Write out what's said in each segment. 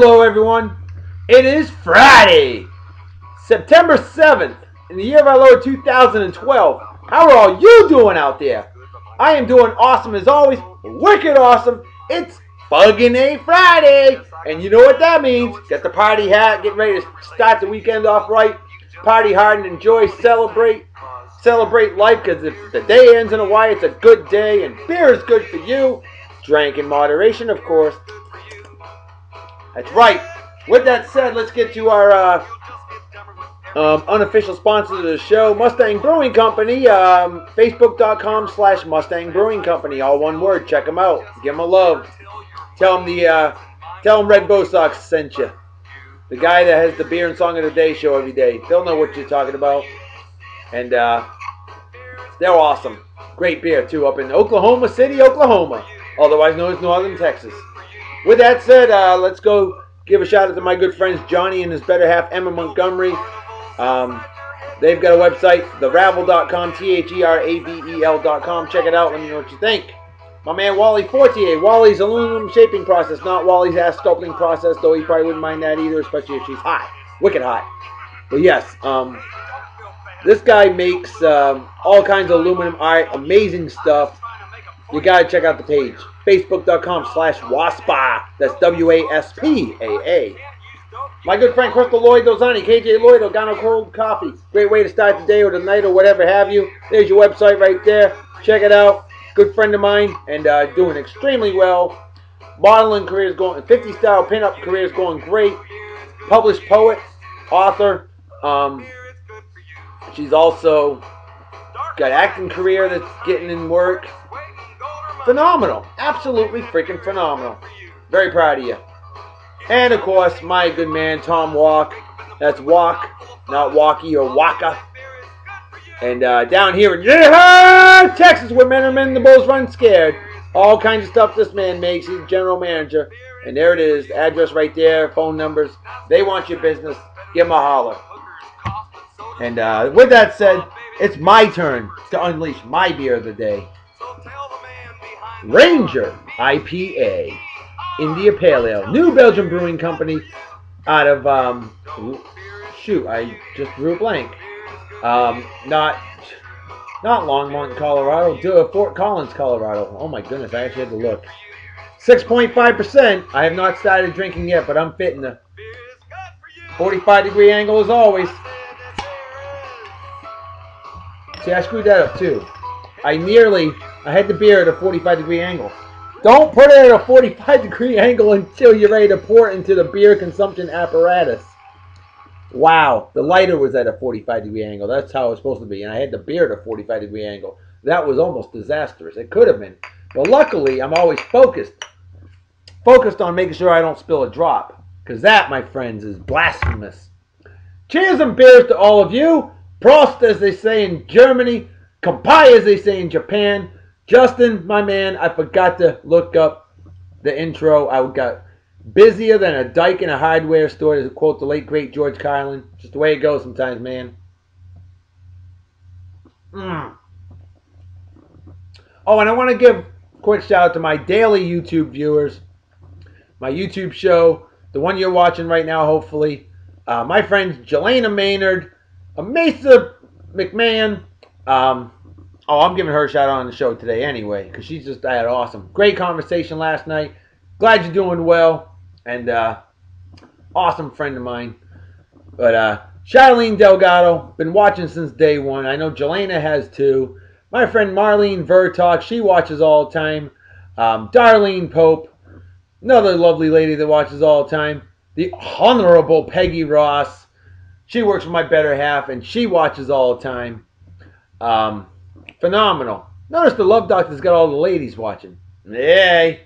Hello everyone, it is Friday, September 7th, in the year of our Lord 2012. How are all you doing out there? I am doing awesome as always, wicked awesome. It's Buggin' A Friday, and you know what that means. Get the party hat, get ready to start the weekend off right. Party hard and enjoy, celebrate life, because if the day ends in a Y, it's a good day, and beer is good for you. Drank in moderation, of course. That's right. With that said, let's get to our unofficial sponsor of the show, Mustang Brewing Company. Facebook.com/Mustang Brewing Company. All one word. Check them out. Give them a love. Tell them Red Bo Sox sent you. The guy that has the Beer and Song of the Day show every day. They'll know what you're talking about. And they're awesome. Great beer, too, up in Oklahoma City, Oklahoma. Otherwise known as Northern Texas. With that said, let's go give a shout out to my good friends Johnny and his better half, Emma Montgomery. They've got a website, theravel.com, THERAVEL.com. Check it out. Let me know what you think. My man Wally Fortier. Wally's aluminum shaping process, not Wally's ass sculpting process, though he probably wouldn't mind that either, especially if she's hot. Wicked hot. But yes, this guy makes all kinds of aluminum art, amazing stuff. You got to check out the page. Facebook.com/WASPA. That's WASPAA. My good friend Crystal Lloyd Dozani, KJ Lloyd, Organo Cold Coffee. Great way to start the day or the night or whatever have you. There's your website right there. Check it out. Good friend of mine and doing extremely well. Modeling career is going, 50 style pinup career is going great. Published poet, author. She's also got acting career that's getting in work. Phenomenal. Absolutely freaking phenomenal. Very proud of you. And of course, my good man Tom Walk. That's Walk, not Walkie or Waka. And down here in Texas, where men are men, the bulls run scared. All kinds of stuff this man makes. He's general manager. And there it is. The address right there. Phone numbers. They want your business. Give them a holler. And with that said, it's my turn to unleash my beer of the day. Ranger IPA, India Pale Ale, new Belgium Brewing Company, out of shoot, I just drew a blank. Not Longmont, Colorado, Fort Collins, Colorado. Oh my goodness, I actually had to look. 6.5%. I have not started drinking yet, but I'm fitting the 45-degree angle as always. See, I screwed that up too. I had the beer at a 45-degree angle. Don't put it at a 45-degree angle until you're ready to pour it into the beer consumption apparatus. Wow, the lighter was at a 45-degree angle. That's how it was supposed to be. And I had the beer at a 45-degree angle. That was almost disastrous. It could have been. But luckily, I'm always focused on making sure I don't spill a drop. Because that, my friends, is blasphemous. Cheers and beers to all of you. Prost, as they say in Germany. Kampai, as they say in Japan. Justin, my man, I forgot to look up the intro. I got busier than a dyke in a hardware store, to quote the late, great George Carlin. Just the way it goes sometimes, man. Oh, and I want to give a quick shout out to my daily YouTube viewers. My YouTube show, the one you're watching right now, hopefully. My friends Jelena Maynard, Amasa McMahon. I'm giving her a shout out on the show today anyway, because she's just that awesome. Great conversation last night. Glad you're doing well. And awesome friend of mine. But Charlene Delgado, been watching since day one. I know Jelena has too. My friend Marlene Vertalk, she watches all the time. Darlene Pope, another lovely lady that watches all the time. The Honorable Peggy Ross. She works for my better half, and she watches all the time. Phenomenal. Notice the Love Doctor's got all the ladies watching. Yay.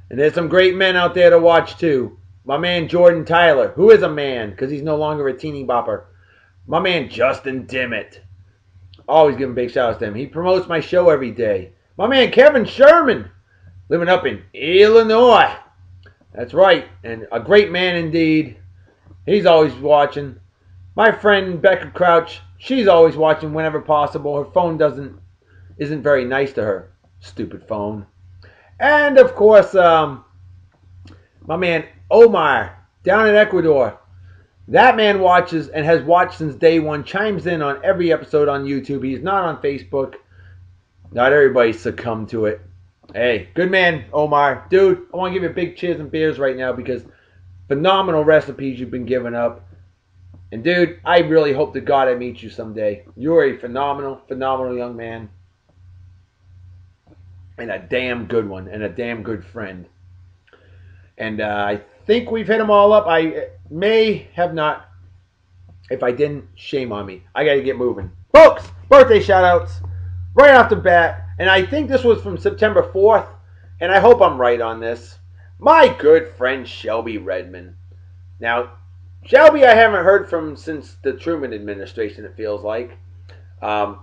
And there's some great men out there to watch too. My man Jordan Tyler, who is a man, because he's no longer a teeny bopper. My man Justin Dimmitt. Always giving big shout outs to him. He promotes my show every day. My man Kevin Sherman, living up in Illinois. That's right. And a great man indeed. He's always watching. My friend Becca Crouch, she's always watching whenever possible. Her phone isn't very nice to her. Stupid phone. And of course, my man Omar down in Ecuador. That man watches and has watched since day one, chimes in on every episode on YouTube. He's not on Facebook. Not everybody succumbed to it. Hey, good man, Omar. Dude, I want to give you a big cheers and beers right now because phenomenal recipes you've been giving up. And dude, I really hope to God I meet you someday. You're a phenomenal, phenomenal young man. And a damn good one. And a damn good friend. And I think we've hit them all up. I may have not. If I didn't, shame on me. I got to get moving. Folks, birthday shout-outs right off the bat. And I think this was from September 4th. And I hope I'm right on this. My good friend Shelby Redmond. Now, Shelby I haven't heard from since the Truman administration, it feels like.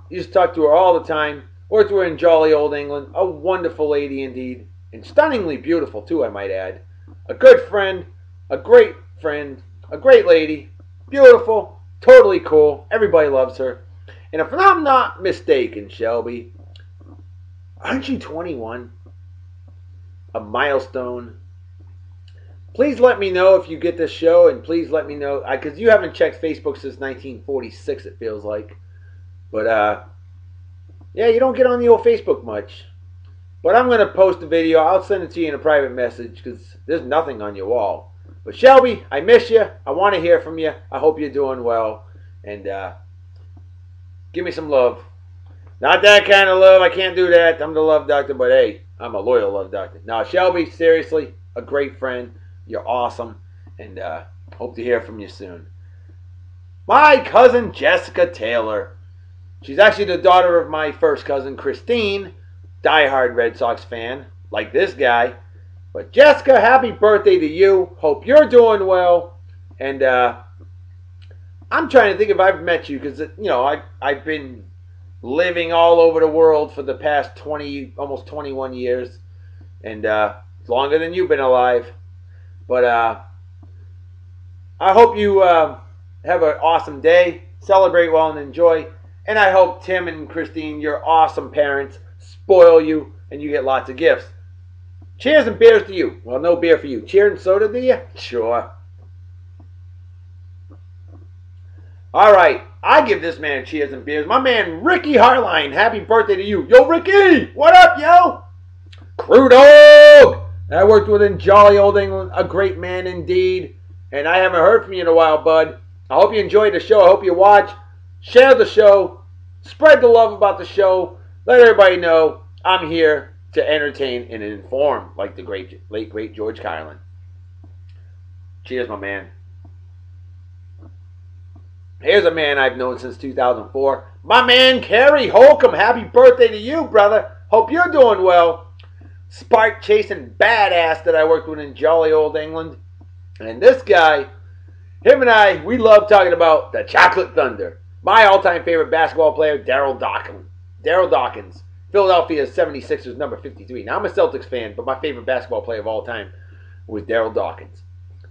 Used to talk to her all the time. Worked with her in jolly old England. A wonderful lady indeed. And stunningly beautiful too, I might add. A good friend. A great friend. A great lady. Beautiful. Totally cool. Everybody loves her. And if I'm not mistaken, Shelby, aren't you 21? A milestone. Please let me know if you get this show, and please let me know, because you haven't checked Facebook since 1946, it feels like. But, yeah, you don't get on the old Facebook much. But I'm going to post a video. I'll send it to you in a private message, because there's nothing on your wall. But Shelby, I miss you. I want to hear from you. I hope you're doing well. And give me some love. Not that kind of love. I can't do that. I'm the love doctor, but hey, I'm a loyal love doctor. Now, Shelby, seriously, a great friend. You're awesome. And hope to hear from you soon. My cousin Jessica Taylor. She's actually the daughter of my first cousin, Christine. Diehard Red Sox fan, like this guy. But Jessica, happy birthday to you. Hope you're doing well. And I'm trying to think if I've met you, because, you know, I've been living all over the world for the past 20, almost 21 years. And longer than you've been alive. But I hope you have an awesome day. Celebrate well and enjoy. And I hope Tim and Christine, your awesome parents, spoil you and you get lots of gifts. Cheers and beers to you. Well, no beer for you. Cheer and soda to you? Sure. All right. I give this man cheers and beers. My man Ricky Harline, happy birthday to you. Yo, Ricky! What up, yo? Crew Dog! I worked with in jolly old England. A great man indeed. And I haven't heard from you in a while, bud. I hope you enjoyed the show. I hope you watch. Share the show. Spread the love about the show. Let everybody know I'm here to entertain and inform, like the late great George Carlin. Cheers, my man. Here's a man I've known since 2004. My man Carey Holcomb. Happy birthday to you, brother. Hope you're doing well. Spark chasing badass that I worked with in jolly old England. And this guy, him and I, we love talking about the Chocolate Thunder. My all-time favorite basketball player, Daryl Dawkins. Philadelphia 76ers number 53. Now, I'm a Celtics fan, but my favorite basketball player of all time was Daryl Dawkins.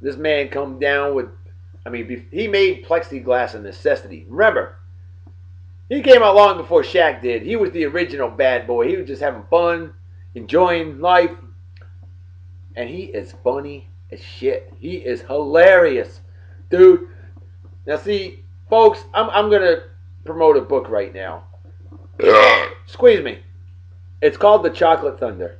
This man come down with, I mean, he made plexiglass a necessity. Remember, he came out long before Shaq did. He was the original bad boy. He was just having fun, enjoying life. And he is funny as shit. He is hilarious. Dude. Now, see, folks, I'm going to promote a book right now. Squeeze me. It's called The Chocolate Thunder.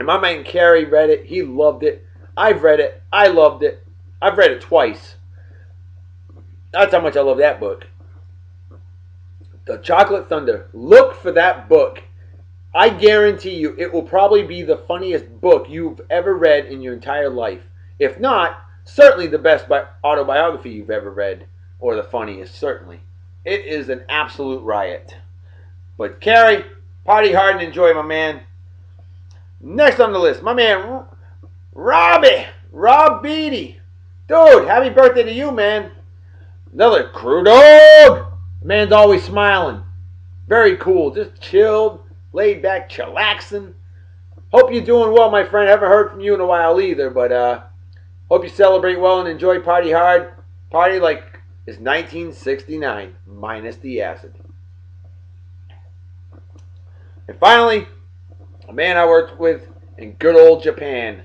And my man Carey read it. He loved it. I've read it. I loved it. I've read it twice. That's how much I love that book. The Chocolate Thunder. Look for that book. I guarantee you it will probably be the funniest book you've ever read in your entire life. If not, certainly the best autobiography you've ever read. Or the funniest, certainly. It is an absolute riot. But Carey, party hard and enjoy, my man. Next on the list, my man Robbie. Rob Beatty. Dude, happy birthday to you, man. Another crew dog. The man's always smiling. Very cool. Just chilled, laid back, chillaxing. Hope you're doing well, my friend. Haven't heard from you in a while either, but hope you celebrate well and enjoy, party hard. Party like it's 1969, minus the acid. And finally, a man I worked with in good old Japan,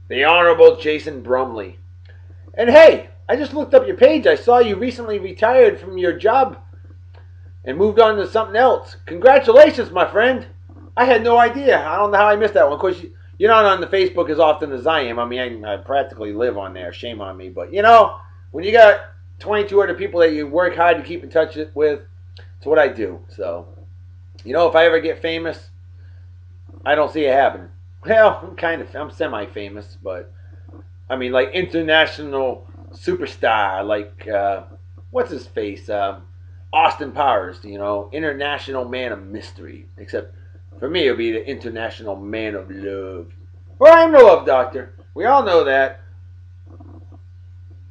the Honorable Jason Brumley. And hey, I just looked up your page. I saw you recently retired from your job and moved on to something else. Congratulations, my friend. I had no idea. I don't know how I missed that one. Of course, you're not on the Facebook as often as I am. I mean, I practically live on there. Shame on me. But, you know, when you got 22 other people that you work hard to keep in touch with, it's what I do. So, you know, if I ever get famous, I don't see it happening. Well, I'm semi-famous, but, I mean, like international superstar, like, what's his face? Austin Powers, you know, international man of mystery. Except for me, it would be the international man of love. Well, I'm the love doctor. We all know that.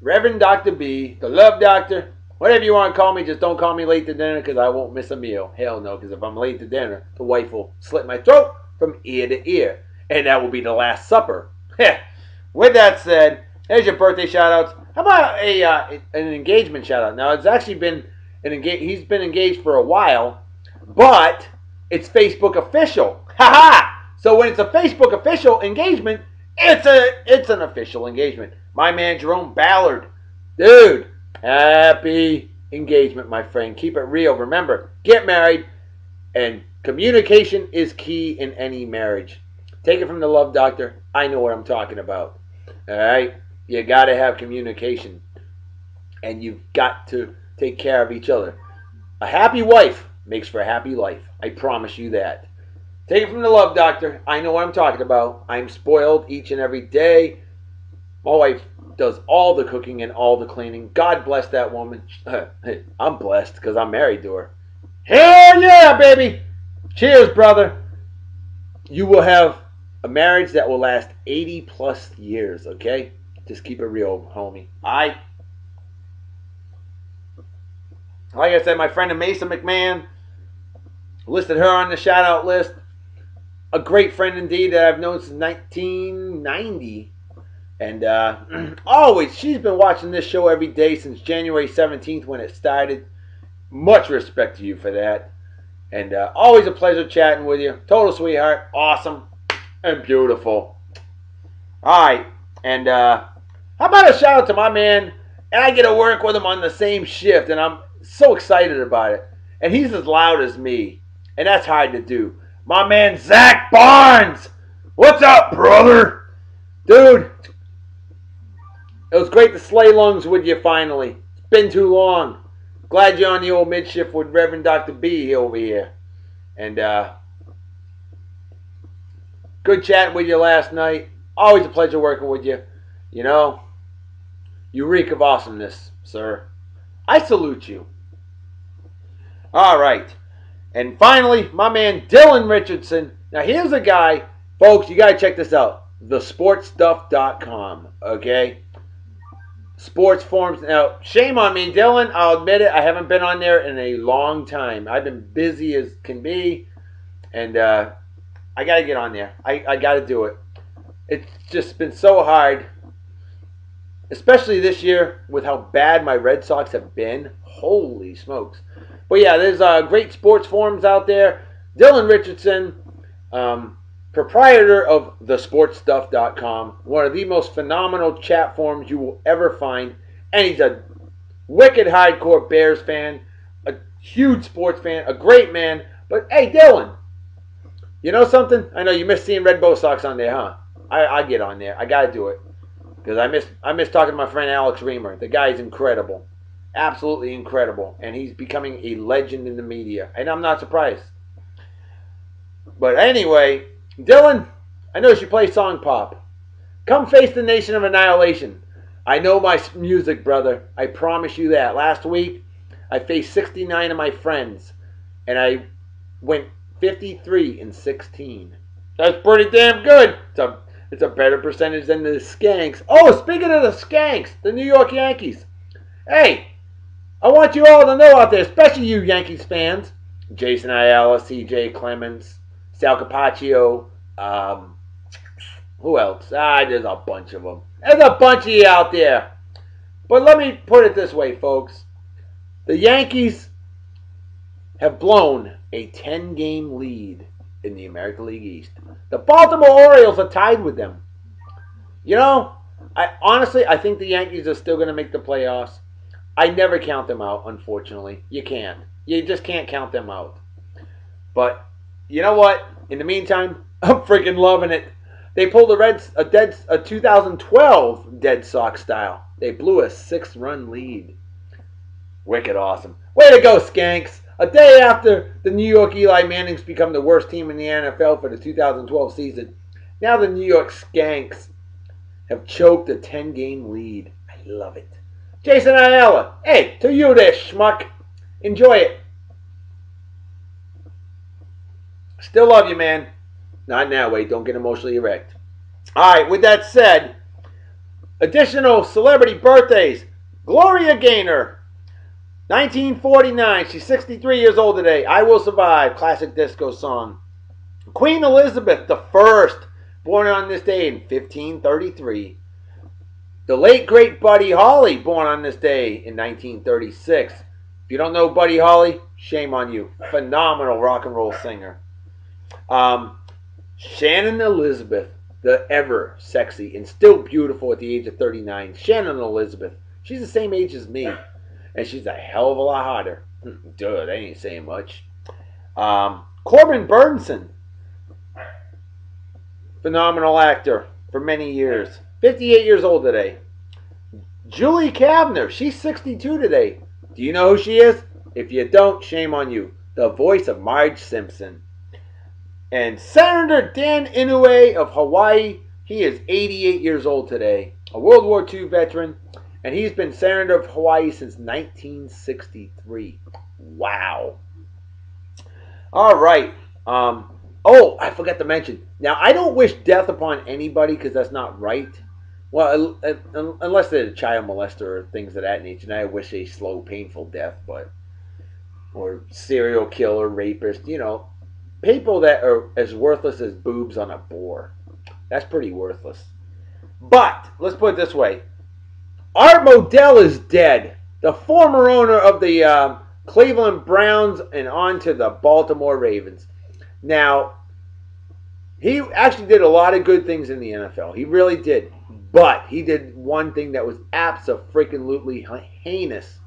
Reverend Dr. B, the love doctor, whatever you want to call me, just don't call me late to dinner because I won't miss a meal. Hell no, because if I'm late to dinner, the wife will slit my throat from ear to ear. And that will be the last supper. With that said, there's your birthday shout-outs. How about an engagement shout-out? Now, it's actually been he's been engaged for a while, but it's Facebook official. Ha-ha! So when it's a Facebook official engagement, it's an official engagement. My man Jerome Ballard. Dude, happy engagement, my friend. Keep it real. Remember, get married, and communication is key in any marriage. Take it from the love doctor. I know what I'm talking about. All right? You got to have communication, and you've got to take care of each other. A happy wife makes for a happy life. I promise you that. Take it from the love doctor. I know what I'm talking about. I'm spoiled each and every day. My wife does all the cooking and all the cleaning. God bless that woman. I'm blessed because I'm married to her. Hell yeah, baby. Cheers, brother. You will have a marriage that will last 80 plus years, okay? Just keep it real, homie. Like I said, my friend Amasa McMahon, listed her on the shout-out list. A great friend indeed that I've known since 1990. And always, she's been watching this show every day since January 17th when it started. Much respect to you for that. And always a pleasure chatting with you. Total sweetheart. Awesome. And beautiful. Alright. And how about a shout-out to my man? And I get to work with him on the same shift. And I'm so excited about it. And he's as loud as me. And that's hard to do. My man Zach Barnes. What's up, brother? Dude, it was great to slay lungs with you finally. It's been too long. Glad you're on the old midshift with Reverend Dr. B over here. And good chatting with you last night. Always a pleasure working with you. You know, you reek of awesomeness, sir. I salute you. All right. And finally, my man Dylan Richardson. Now, here's a guy, folks, you got to check this out. TheSportStuff.com, okay? Sports forums. Now, shame on me, Dylan. I'll admit it. I haven't been on there in a long time. I've been busy as can be. And I got to get on there. I got to do it. It's just been so hard. Especially this year with how bad my Red Sox have been. Holy smokes. But yeah, there's great sports forums out there. Dylan Richardson, proprietor of thesportstuff.com, one of the most phenomenal chat forums you will ever find. And he's a wicked hardcore Bears fan, a huge sports fan, a great man. But hey, Dylan, you know something? I know you miss seeing Red Bo Sox on there, huh? I get on there. I got to do it. Because I miss talking to my friend Alex Reamer. The guy's incredible. Absolutely incredible. And he's becoming a legend in the media. And I'm not surprised. But anyway, Dylan, I noticed you play song pop. Come face the Nation of Annihilation. I know my music, brother. I promise you that. Last week, I faced 69 of my friends. And I went 53-16. That's pretty damn good. It's a better percentage than the Skanks. Oh, speaking of the Skanks, the New York Yankees. Hey, I want you all to know out there, especially you Yankees fans, Jason Ayala, CJ Clemens, Sal Capaccio, who else? There's a bunch of them. There's a bunch of you out there. But let me put it this way, folks. The Yankees have blown a 10-game lead in the American League East. The Baltimore Orioles are tied with them. You know, Honestly, I think the Yankees are still going to make the playoffs. I never count them out, unfortunately. You can't. You just can't count them out. But you know what? In the meantime, I'm freaking loving it. They pulled a 2012 Dead Sox style. They blew a 6-run lead. Wicked awesome. Way to go, Skanks. A day after the New York Eli Mannings become the worst team in the NFL for the 2012 season, now the New York Skanks have choked a 10-game lead. I love it. Jason Ayala, hey, to you this, schmuck. Enjoy it. Still love you, man. Not now, wait, don't get emotionally erect. Alright, with that said, additional celebrity birthdays. Gloria Gaynor, 1949. She's 63 years old today. I Will Survive, classic disco song. Queen Elizabeth I, born on this day in 1533. The late, great Buddy Holly, born on this day in 1936. If you don't know Buddy Holly, shame on you. Phenomenal rock and roll singer. Shannon Elizabeth, the ever sexy and still beautiful at the age of 39. Shannon Elizabeth. She's the same age as me. And she's a hell of a lot hotter. Duh, that ain't saying much. Corbin Burnson. Phenomenal actor for many years. 58 years old today. Julie Kavner. She's 62 today. Do you know who she is? If you don't, shame on you. The voice of Marge Simpson. And Senator Dan Inouye of Hawaii. He is 88 years old today. A World War II veteran. And he's been Senator of Hawaii since 1963. Wow. All right. Oh, I forgot to mention. Now, I don't wish death upon anybody because that's not right. Well, unless they're a child molester or things of that nature. And I wish a slow, painful death, or serial killer, rapist, people that are as worthless as boobs on a boar. That's pretty worthless. But, let's put it this way. Art Modell is dead. The former owner of the Cleveland Browns and on to the Baltimore Ravens. Now, he actually did a lot of good things in the NFL. He really did. But he did one thing that was abso-freaking-lutely heinous.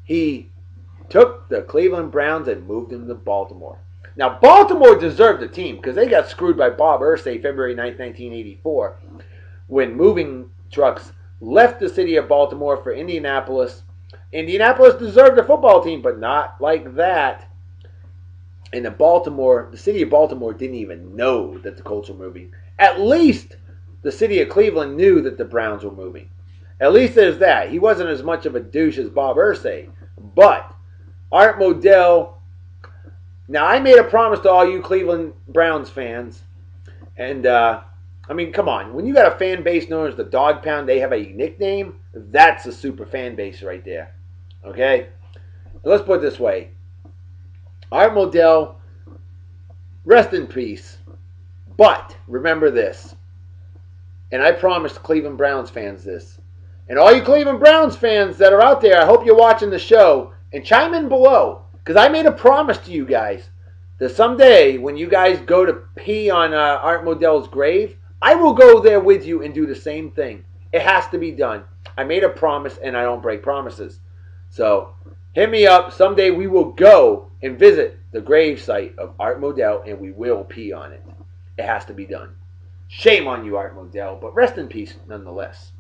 He took the Cleveland Browns and moved them to Baltimore. Now, Baltimore deserved the team because they got screwed by Bob Irsay February 9th, 1984 when moving trucks left the city of Baltimore for Indianapolis. Indianapolis deserved a football team, but not like that. And the city of Baltimore didn't even know that the Colts were moving. At least the city of Cleveland knew that the Browns were moving. At least there's that. He wasn't as much of a douche as Bob Irsay. But Art Modell. Now, I made a promise to all you Cleveland Browns fans. And, come on. When you got a fan base known as the Dog Pound, they have a nickname. That's a super fan base right there. Okay? So let's put it this way. Art Modell, rest in peace. But, remember this. And I promised Cleveland Browns fans this. And all you Cleveland Browns fans that are out there, I hope you're watching the show. And chime in below. Because I made a promise to you guys. That someday, when you guys go to pee on Art Modell's grave, I will go there with you and do the same thing. It has to be done. I made a promise and I don't break promises. So, hit me up. Someday we will go and visit the grave site of Art Modell and we will pee on it. It has to be done. Shame on you, Art Modell, but rest in peace nonetheless.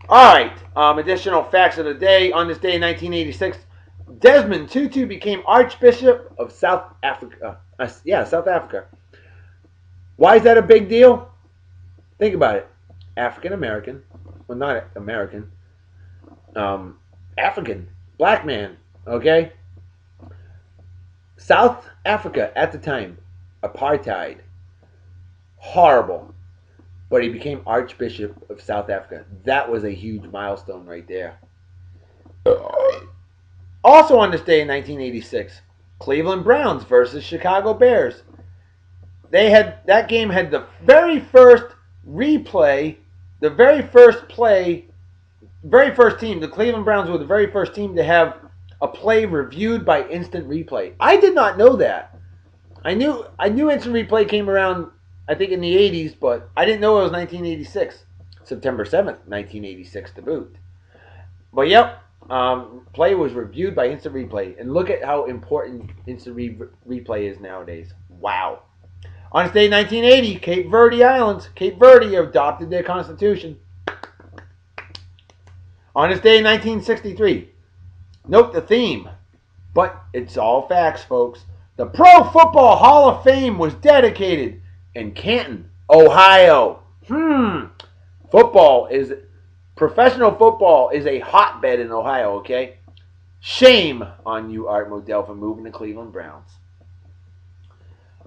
Alright, additional facts of the day. On this day in 1986, Desmond Tutu became Archbishop of South Africa. South Africa. Why is that a big deal? Think about it. African American. Well, not American. African. Black man. Okay? South Africa at the time. Apartheid. Horrible. But he became Archbishop of South Africa. That was a huge milestone right there. Also on this day in 1986, Cleveland Browns versus Chicago Bears. That game had the very first replay, the very first team. The Cleveland Browns were the very first team to have a play reviewed by instant replay. I did not know that. I knew instant replay came around, I think, in the 80s, but I didn't know it was 1986. September 7th, 1986 to boot. But yep, play was reviewed by Instant Replay. And look at how important Instant Replay is nowadays. Wow. On this day, 1980, Cape Verde Islands. Cape Verde adopted their constitution. On this day, 1963, note the theme, but it's all facts, folks. The Pro Football Hall of Fame was dedicated in Canton, Ohio. Professional football is a hotbed in Ohio, okay? Shame on you, Art Modell, for moving to Cleveland Browns.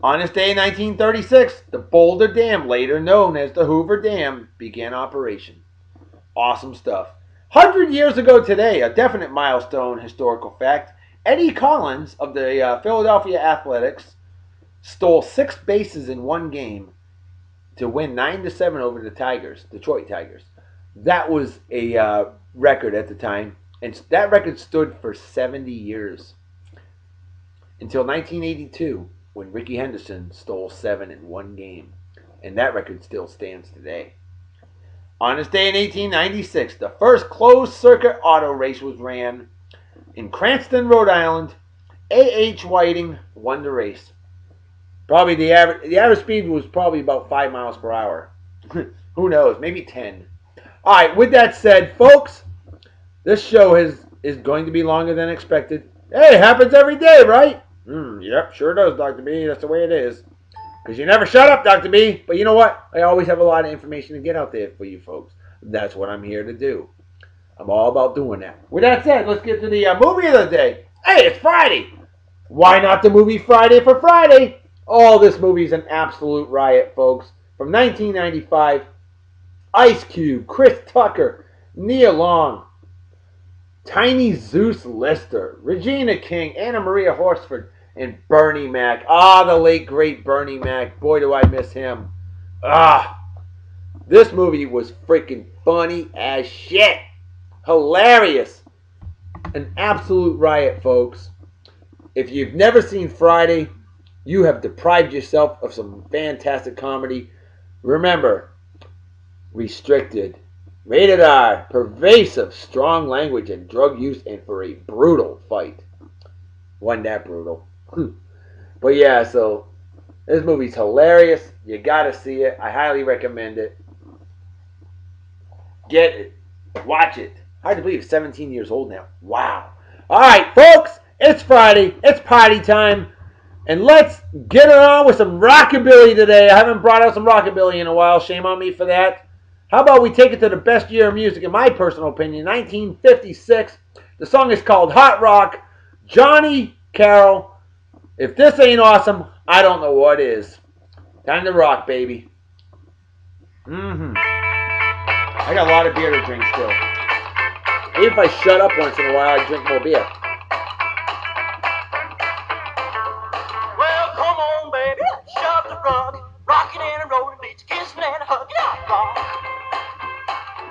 On this day in 1936, the Boulder Dam, later known as the Hoover Dam, began operation. Awesome stuff. 100 years ago today, a definite milestone historical fact, Eddie Collins of the Philadelphia Athletics stole 6 bases in one game to win 9-7 over the Detroit Tigers. That was a record at the time, and that record stood for 70 years. Until 1982, when Ricky Henderson stole 7 in one game, and that record still stands today. On this day in 1896, the first closed-circuit auto race was ran in Cranston, Rhode Island. A.H. Whiting won the race. Probably the average speed was probably about 5 miles per hour. Who knows? Maybe 10. All right, with that said, folks, this show is going to be longer than expected. Hey, it happens every day, right? Yep, sure does, Dr. B. That's the way it is. Because you never shut up, Dr. B. But you know what? I always have a lot of information to get out there for you folks. That's what I'm here to do. I'm all about doing that. With that said, let's get to the movie of the day. Hey, it's Friday. Why not the movie Friday for Friday? Oh, this movie's an absolute riot, folks. From 1995, Ice Cube, Chris Tucker, Nia Long, Tiny Zeus Lister, Regina King, Anna Maria Horsford, and Bernie Mac. The late great Bernie Mac. Boy, do I miss him. This movie was freaking funny as shit. Hilarious. An absolute riot, folks. If you've never seen Friday, you have deprived yourself of some fantastic comedy. Remember, restricted, rated R, pervasive, strong language and drug use, and for a brutal fight. Wasn't that brutal? But yeah, so this movie's hilarious. You gotta see it. I highly recommend it. Get it. Watch it. Hard to believe it's 17 years old now. Wow. Alright, folks, it's Friday. It's party time. And let's get it on with some rockabilly today. I haven't brought out some rockabilly in a while. Shame on me for that. How about we take it to the best year of music, in my personal opinion, 1956. The song is called Hot Rock. Johnny Carroll. If this ain't awesome, I don't know what is. Time to rock, baby. I got a lot of beer to drink still. Maybe if I shut up once in a while, I drink more beer. Well, come on, baby. Shove the rug. Rocking and rolling, beats, kissing and hugging. Hot rock.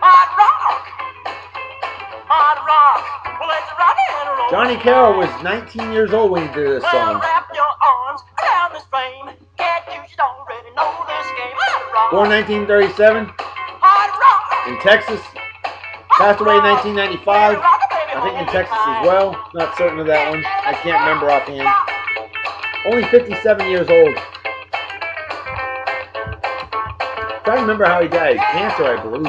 Hot rock. Hot rock. Well, let's rock and roll. Johnny Carroll was 19 years old when he did this song. Wrap your arms around this frame. Can't you should already know this game. Hot rock. Born 1937 Hot rock. in Texas. Passed away in 1995. I think in Texas as well. Not certain of that one. I can't remember offhand. Only 57 years old. Trying to remember how he died. Cancer, I believe.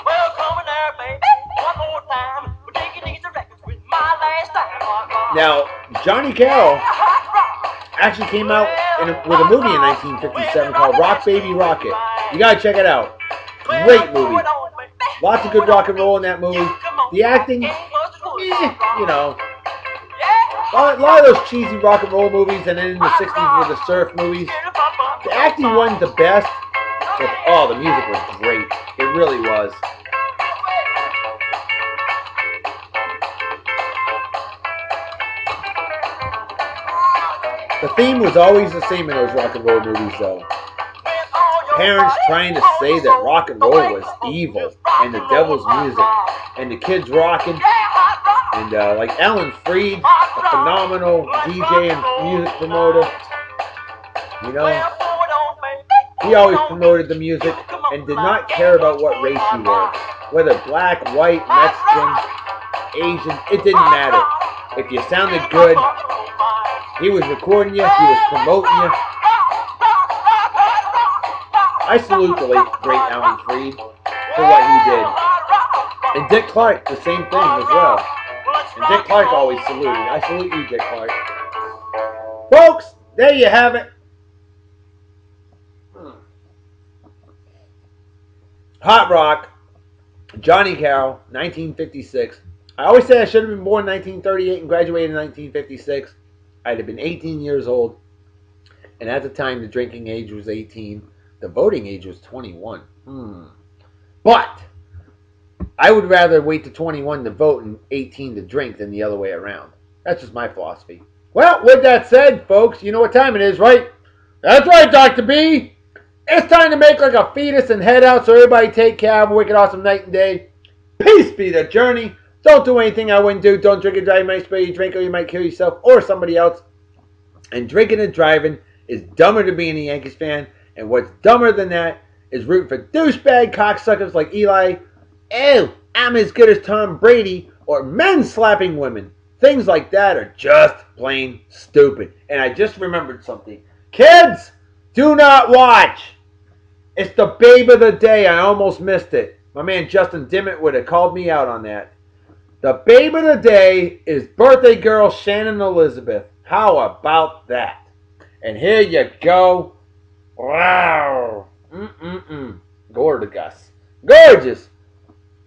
Well, come in there, baby. One more time. We're taking these records with my last time. Now, Johnny Carroll actually came out with a movie in 1957 called Rock Baby Rock It. You gotta check it out. Great movie. Lots of good rock and roll in that movie. The acting, you know. A lot of those cheesy rock and roll movies, and then in the 60s with the surf movies. The acting wasn't the best, but the music was great. It really was. The theme was always the same in those rock and roll movies, though. Parents trying to say that rock and roll was evil and the devil's music, and the kids rocking, and like Alan Freed, a phenomenal DJ and music promoter, you know, He always promoted the music and did not care about what race you were. Whether black, white, Mexican, Asian, it didn't matter. If you sounded good, he was recording you, he was promoting you. I salute the late, great Alan Freed for what he did. And Dick Clark, the same thing as well. And Dick Clark always saluted. I salute you, Dick Clark. Folks, there you have it. Hot Rock, Johnny Carroll, 1956. I always say I should have been born in 1938 and graduated in 1956. I'd have been 18 years old. And at the time, the drinking age was 18. The voting age was 21. But I would rather wait to 21 to vote and 18 to drink than the other way around. That's just my philosophy. Well, with that said, folks, you know what time it is, right? That's right, Dr. B. It's time to make like a fetus and head out, so everybody take care. Have a wicked awesome night and day. Peace be the journey. Don't do anything I wouldn't do. Don't drink and drive. You might spill your drink or you might kill yourself or somebody else. And drinking and driving is dumber than being a Yankees fan. And what's dumber than that is rooting for douchebag cocksuckers like Eli. Oh, I'm as good as Tom Brady. Or men slapping women. Things like that are just plain stupid. And I just remembered something. Kids, do not watch. It's the babe of the day. I almost missed it. My man Justin Dimmitt would have called me out on that. The babe of the day is birthday girl Shannon Elizabeth. How about that? And here you go. Wow. Gorgeous. Gorgeous.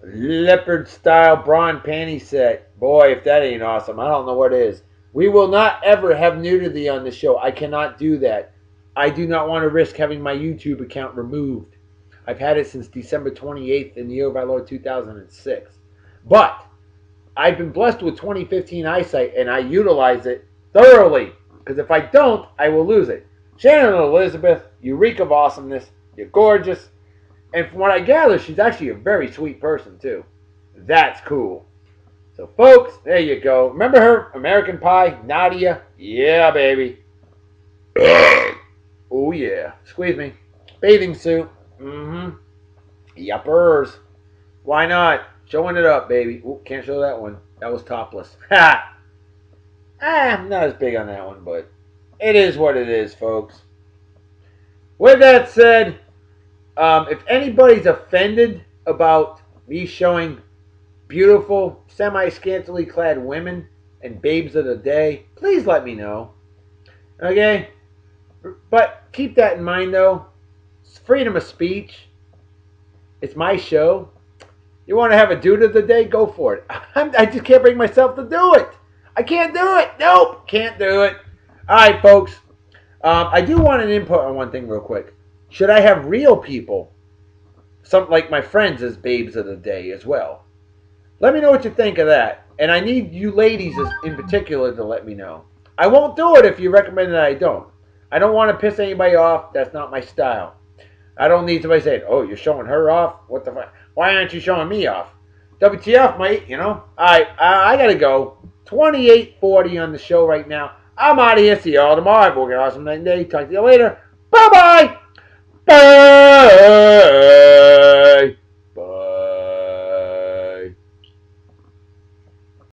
Leopard style brawn panty set. Boy, if that ain't awesome, I don't know what is. We will not ever have nudity on the show. I cannot do that. I do not want to risk having my YouTube account removed. I've had it since December 28th in the year of our Lord 2006. But I've been blessed with 2015 eyesight, and I utilize it thoroughly. Because if I don't, I will lose it. Shannon Elizabeth, you reek of awesomeness. You're gorgeous. And from what I gather, she's actually a very sweet person, too. That's cool. So, folks, there you go. Remember her? American Pie? Nadia? Yeah, baby. Oh, yeah. Squeeze me. Bathing suit. Yuppers. Why not? Showing it up, baby. Ooh, can't show that one. That was topless. Ha! I'm not as big on that one, but it is what it is, folks. With that said, if anybody's offended about me showing beautiful, semi-scantily clad women and babes of the day, please let me know. Okay? But keep that in mind, though. It's freedom of speech. It's my show. You want to have a dude of the day? Go for it. I just can't bring myself to do it. I can't do it. Nope. Can't do it. All right, folks. I do want an input on one thing real quick. Should I have real people, some like my friends, as babes of the day as well? Let me know what you think of that. And I need you ladies in particular to let me know. I won't do it if you recommend that I don't. I don't want to piss anybody off. That's not my style. I don't need somebody saying, oh, you're showing her off? What the fuck? Why aren't you showing me off? WTF, mate, you know? Alright, I gotta go. 28:40 on the show right now. I'm out of here. See y'all tomorrow. Have a awesome night and day. Talk to you later. Bye-bye. Bye.